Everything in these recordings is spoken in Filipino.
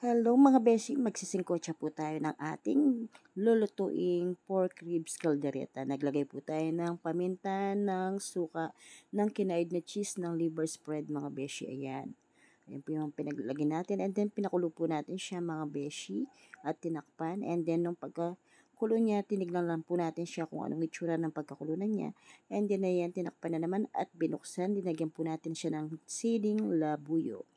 Hello mga beshi, magsisingkotsa po tayo ng ating lulutuing pork ribs caldereta. Naglagay po tayo ng paminta, ng suka, ng kinaid na cheese, ng liver spread mga beshi. Ayan. Ayan po yung pinaglagay natin. And then pinakulo po natin siya mga beshi at tinakpan. And then nung pagkakulo niya, tinignan lang po natin siya kung anong itsura ng pagkakulunan niya. And then ayan, tinakpan na naman at binuksan. Dinagyan po natin siya ng siling labuyo.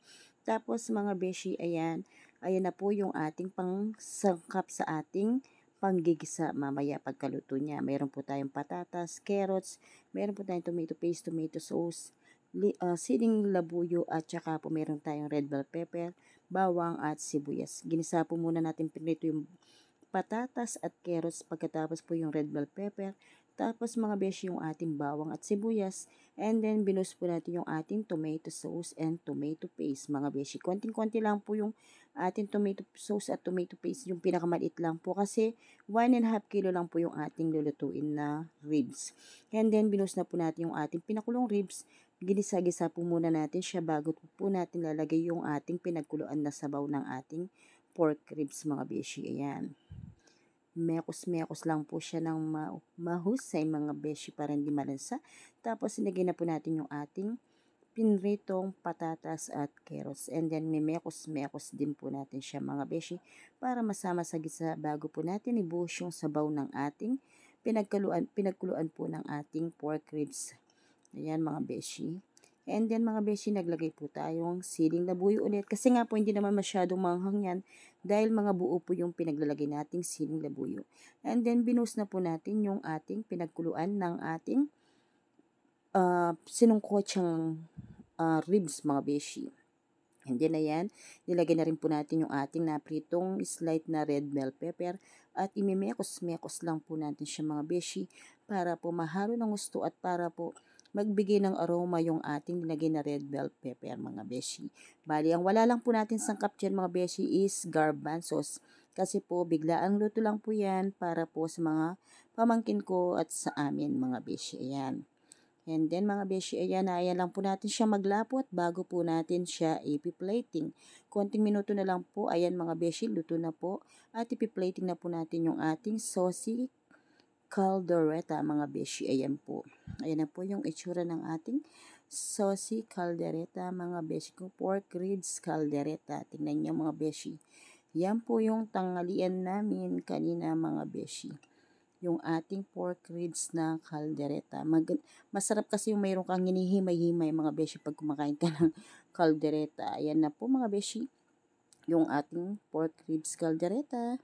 Tapos mga beshi, ayan na po yung ating pangsangkap sa ating panggigisa mamaya pagkaluto niya. Meron po tayong patatas, carrots, meron po tayong tomato paste, tomato sauce, siling labuyo at saka po meron tayong red bell pepper, bawang at sibuyas. Ginisa po muna natin pinito yung patatas at carrots, pagkatapos po yung red bell pepper, tapos mga beshi yung ating bawang at sibuyas, and then binus po natin yung ating tomato sauce and tomato paste mga beshi. Konting-konti lang po yung ating tomato sauce at tomato paste, yung pinakamaliit lang po kasi 1.5 kilo lang po yung ating lulutuin na ribs. And then binus na po natin yung ating pinakulong ribs, ginisa-gisa po muna natin siya bago po natin lalagay yung ating pinagkuluan na sabaw ng ating pork ribs mga beshi. Ayan. Mekos-mekos lang po siya ng mahusay mga beshi para hindi malansa. Tapos ilagay na po natin yung ating pinritong patatas at carrots. And then mekos-mekos din po natin siya mga beshi para masama sa gisa bago po natin ibuhos yung sabaw ng ating pinagkuluan po ng ating pork ribs. Ayan mga beshi. And then mga beshi, naglagay po tayong siling labuyo ulit. Kasi nga po hindi naman masyadong manghang yan dahil mga buo po yung pinaglalagay nating siling labuyo. And then binus na po natin yung ating pinagkuluan ng ating sinungkotsang ribs mga beshi. And then ayan, nilagay na rin po natin yung ating napritong slight na red bell pepper at imimekos-mekos lang po natin siya mga beshi para po mahalo ng gusto at para po magbigay ng aroma yung ating nilagay na red bell pepper mga beshi. Bali, ang wala lang po natin sangkap dyan mga beshi is garbanzos. Kasi po biglaang luto lang po yan para po sa mga pamangkin ko at sa amin mga beshi. Ayan. And then mga beshi, ayan lang po natin siya maglapot bago po natin siya ipi-plating. Konting minuto na lang po, ayan mga beshi, luto na po. At ipi-plating na po natin yung ating saucy caldereta mga beshi. Ayan po. Ayan na po yung itsura ng ating saucy caldereta mga beshi ko. Pork ribs caldereta. Tingnan niyo mga beshi. Yan po yung tanghalian namin kanina mga beshi. Yung ating pork ribs na caldereta. Masarap kasi yung mayroon kang hinihimay-himay mga beshi pag kumakain ka ng caldereta. Ayan na po mga beshi. Yung ating pork ribs caldereta.